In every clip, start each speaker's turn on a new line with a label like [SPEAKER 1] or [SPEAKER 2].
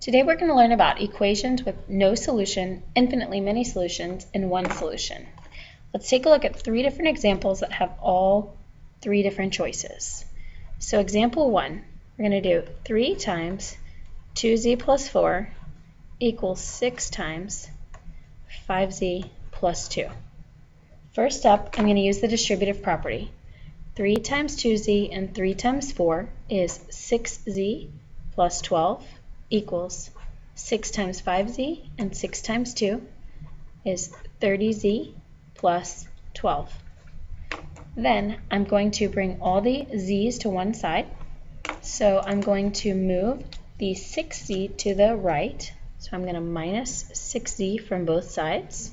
[SPEAKER 1] Today we're going to learn about equations with no solution, infinitely many solutions, and one solution. Let's take a look at three different examples that have all three different choices. So example 1, we're going to do 3 times 2z plus 4 equals 6 times 5z plus 2. First up, I'm going to use the distributive property. 3 times 2z and 3 times 4 is 6z plus 12 equals 6 times 5z and 6 times 2 is 30z plus 12. Then I'm going to bring all the z's to one side. So I'm going to move the 6z to the right. So I'm going to minus 6z from both sides.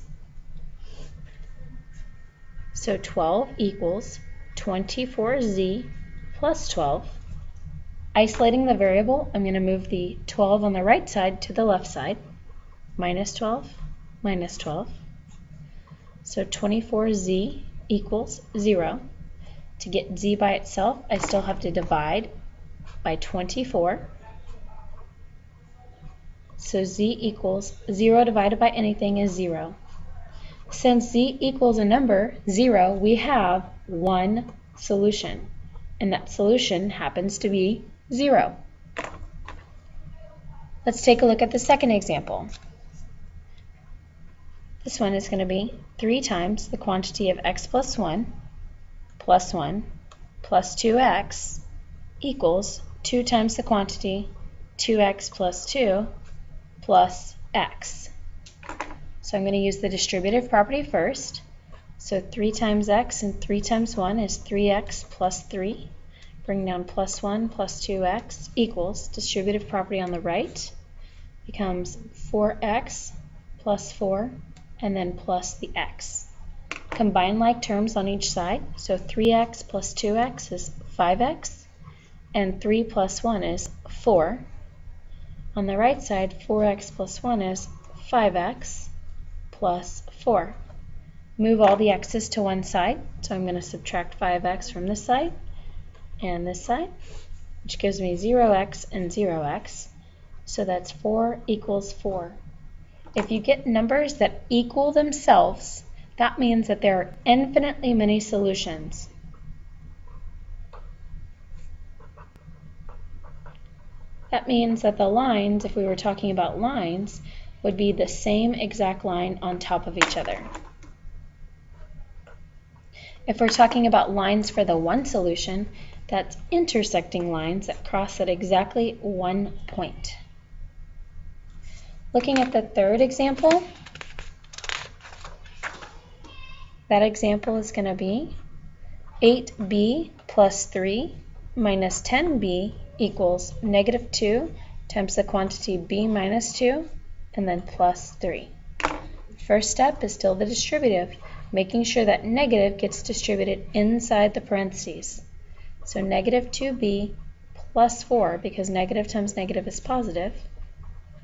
[SPEAKER 1] So 12 equals 24z plus 12. Isolating the variable, I'm going to move the 12 on the right side to the left side. Minus 12, minus 12. So 24z equals 0. To get z by itself, I still have to divide by 24. So z equals 0 divided by anything is 0. Since z equals a number, 0, we have one solution. And that solution happens to be 0. Let's take a look at the second example. This one is going to be 3 times the quantity of x plus 1 plus 2x equals 2 times the quantity 2x plus 2 plus x. So I'm going to use the distributive property first. So 3 times x and 3 times 1 is 3x plus 3. Bring down plus 1 plus 2x equals distributive property on the right becomes 4x plus 4 and then plus the x. Combine like terms on each side. So 3x plus 2x is 5x and 3 plus 1 is 4. On the right side, 4x plus 1 is 5x plus 4. Move all the x's to one side. So I'm going to subtract 5x from this side and this side, which gives me 0x and 0x. So that's 4 equals 4. If you get numbers that equal themselves, that means that there are infinitely many solutions. That means that the lines, if we were talking about lines, would be the same exact line on top of each other. If we're talking about lines for the one solution, that's intersecting lines that cross at exactly one point. Looking at the third example, that example is going to be 8b plus 3 minus 10b equals negative 2 times the quantity b minus 2 and then plus 3. First step is still the distributive, making sure that negative gets distributed inside the parentheses. So negative 2b plus 4, because negative times negative is positive,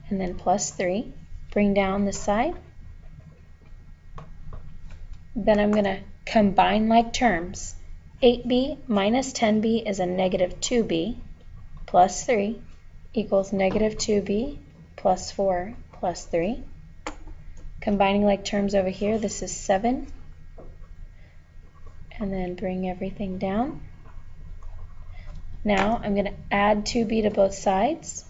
[SPEAKER 1] and then plus 3. Bring down this side. Then I'm going to combine like terms. 8b minus 10b is a negative 2b plus 3 equals negative 2b plus 4 plus 3. Combining like terms over here, this is 7. And then bring everything down. Now I'm going to add 2b to both sides.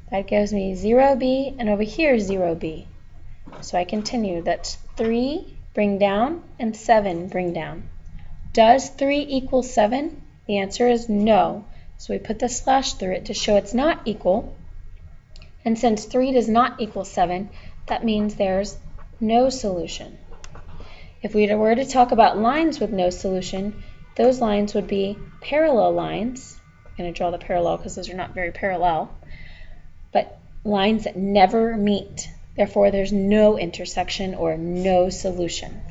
[SPEAKER 1] That gives me 0b, and over here 0b. So I continue. That's 3, bring down, and 7, bring down. Does 3 equal 7? The answer is no. So we put the slash through it to show it's not equal. And since 3 does not equal 7, that means there's no solution. If we were to talk about lines with no solution, those lines would be parallel lines. I'm going to draw the parallel because those are not very parallel. But lines that never meet. Therefore, there's no intersection or no solution.